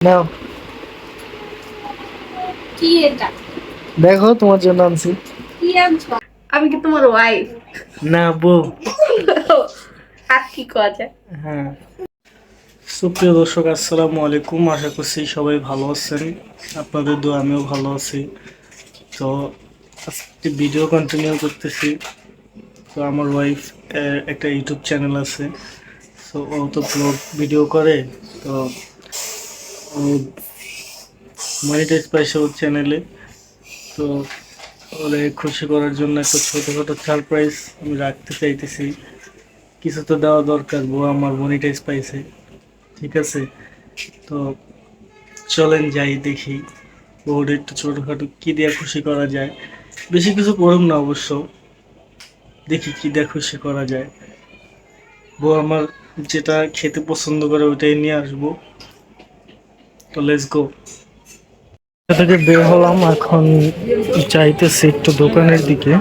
নাও, কি এটা? দেখো তোমার জন্য আনছি। কি আনছো? আমি কি তোমার ওয়াইফ? না বউ। আর কি করা যায়? হ্যাঁ, সুপ্রিয় দর্শক আসসালামু আলাইকুম, আশা করছি সবাই ভালো আছেন। আপনাদের দোয়া আমিও ভালো আছি। তো আজকে ভিডিও কন্টিনিউ করতেছি। তো আমার ওয়াইফ একটা ইউটিউব চ্যানেল আছে। তো ও তো ব্লগ ভিডিও করে। তো ও মনিটাইজ পাইছে ওর চ্যানেলে। তো ওরে খুশি করার জন্য একটা ছোটোখাটো সারপ্রাইজ আমি রাখতে চাইতেছি। কিছু তো দেওয়া দরকার, বউ আমার মনিটাইজ পাইছে। ঠিক আছে, তো চলেন যাই দেখি বউর একটু ছোটোখাটো কী দিয়ে খুশি করা যায়। বেশি কিছু করুম না অবশ্য, দেখি কী দিয়ে খুশি করা যায়। বউ আমার যেটা খেতে পছন্দ করে ওইটাই নিয়ে আসবো। তো লেটস গো। থেকে বের হলাম, এখন চাইতেছি একটু দোকানের দিকে।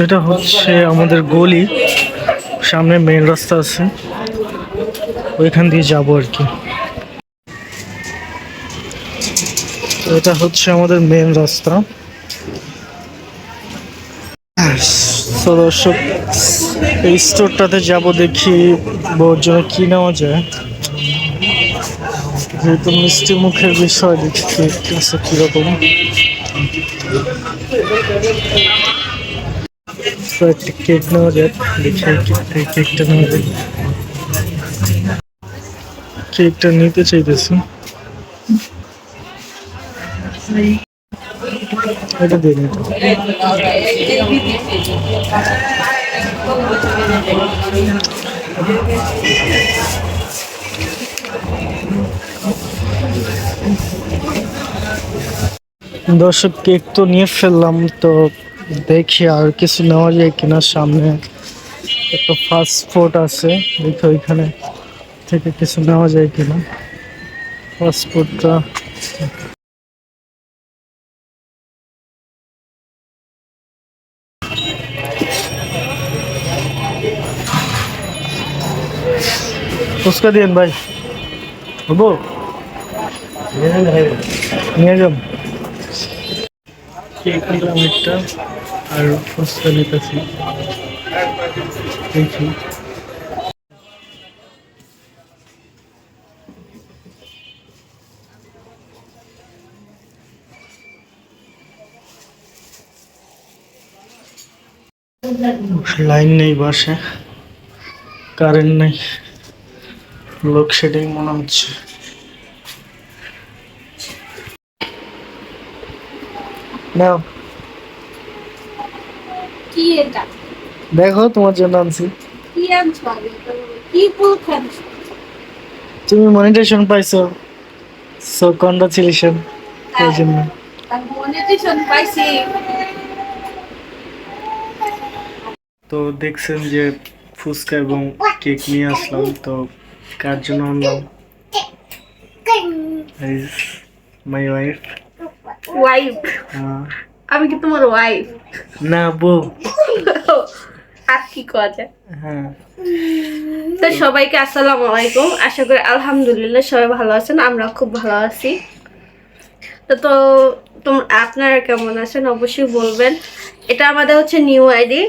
এটা হচ্ছে আমাদের গলি, সামনে মেন রাস্তা আছে, ওইখান দিয়ে যাবো আর কি। এটা হচ্ছে আমাদের মেন রাস্তা। তো দর্শক, এই স্টোরটাতে যাব, দেখি বউর জন্য কি নেওয়া যায়। যেহেতু মিষ্টি মুখের বিষয়, দেখি কেক আছে কিরকম। তো একটা কেক নেওয়া যায়, দেখি এই কেকটা নেওয়া যায়। কেকটা নিতে চাইতেছি, এটা দিন। দর্শক, কেক তো নিয়ে ফেললাম, তো দেখি আর কিছু নেওয়া যায় কিনা। সামনে একটা ফাস্ট ফুড আছে, দেখি ওইখানে থেকে কিছু নেওয়া যায় কিনা ফাস্ট ফুডটা। ফুচকা দিন ভাই, হবো নিয়ে যাম। কেক নিলাম একটা, আর ফুচকা নিতেছি, দেখি। লাইন নেই বাসে, কারেন্ট নেই, লোডশেডিং মনে হচ্ছে। নাও, কি এটা? দেখো তোমার জন্য আনছি। কি আনছো? আগে এটা বলো। কি ফুল আনছো? তুমি মনিটাইজেশন পাইছো, সো কংগ্রাচুলেশন। এই হ্যাঁ, জন্য আর মনিটাইজেশন পাইছি। তো দেখছেন যে ফুচকা এবং কেক নিয়ে আসলাম। তো কার জন্য আনলাম? My wife. ওয়াইফ? আমি কি তোমার ওয়াইফ? না বউ। আর কি করা যায়? হ্যাঁ, তো সবাইকে আসসালামু আলাইকুম, আশা করি আলহামদুলিল্লাহ সবাই ভালো আছেন, আমরা খুব ভালো আছি। তো আপনারা কেমন আছেন অবশ্যই বলবেন। এটা আমাদের হচ্ছে নিউ আইডি।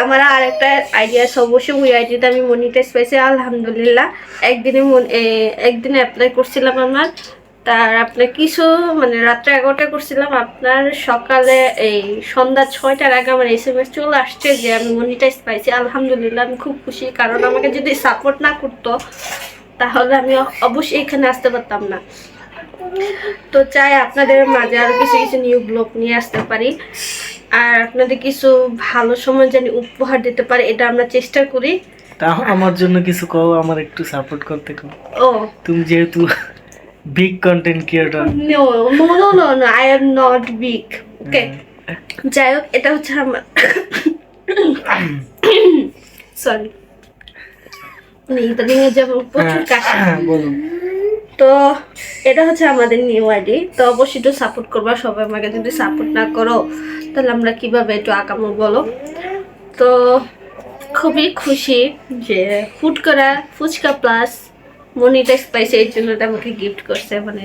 আমার আর একটা আইডিয়া আছে, অবশ্যই ওই আইডিতে আমি মনিটাইজ পাইছি আলহামদুলিল্লাহ। একদিনে অ্যাপ্লাই করছিলাম আমার। তার আপনার কিছু মানে রাত্রে 11টায় করছিলাম, আপনার সকালে এই সন্ধ্যা 6টার আগে আমার SMS চলে আসছে যে আমি মনিটাইজ পাইছি আলহামদুলিল্লাহ। আমি খুব খুশি, কারণ আমাকে যদি সাপোর্ট না করতো তাহলে আমি অবশ্যই এখানে আসতে পারতাম না। তো চাই আপনাদের মাঝে আরো কিছু কিছু নিউ ব্লগ নিয়ে আসতে পারি, আর আপনাদের কিছু ভালো সময় জানি উপহার দিতে পারি, এটা আমরা চেষ্টা করি। তা আমার জন্য কিছু কও, আমার একটু সাপোর্ট করতে কও। ও, তুমি যেহেতু big content creator. No no no no no, I am not big. Okay, যাই হোক, এটা হচ্ছে আমার সরি, ইদানিং যেমন প্রচুর কাশি। বলুন। তো এটা হচ্ছে আমাদের নিউ আইডি, তো অবশ্যই একটু সাপোর্ট করবা সবাই। আমাকে যদি সাপোর্ট না করো তাহলে আমরা কিভাবে একটু আগামো বলো। তো খুবই খুশি যে ফুড করা ফুচকা প্লাস মনিটাইজ পাইছে, এই জন্য এটা আমাকে গিফট করছে। মানে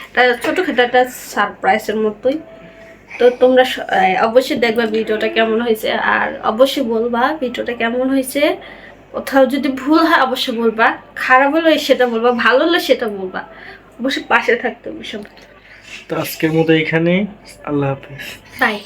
এটা ছোটোখাটো একটা সারপ্রাইজের মতোই। তো তোমরা অবশ্যই দেখবা ভিডিওটা কেমন হয়েছে, আর অবশ্যই বলবা ভিডিওটা কেমন হয়েছে। কোথাও যদি ভুল হয় অবশ্যই বলবা, খারাপ হলে সেটা বলবা, ভালো হলে সেটা বলবা। অবশ্যই পাশে থাকতে হবে সবাই। তো আজকের মতো এখানে, আল্লাহ হাফেজ। বাই।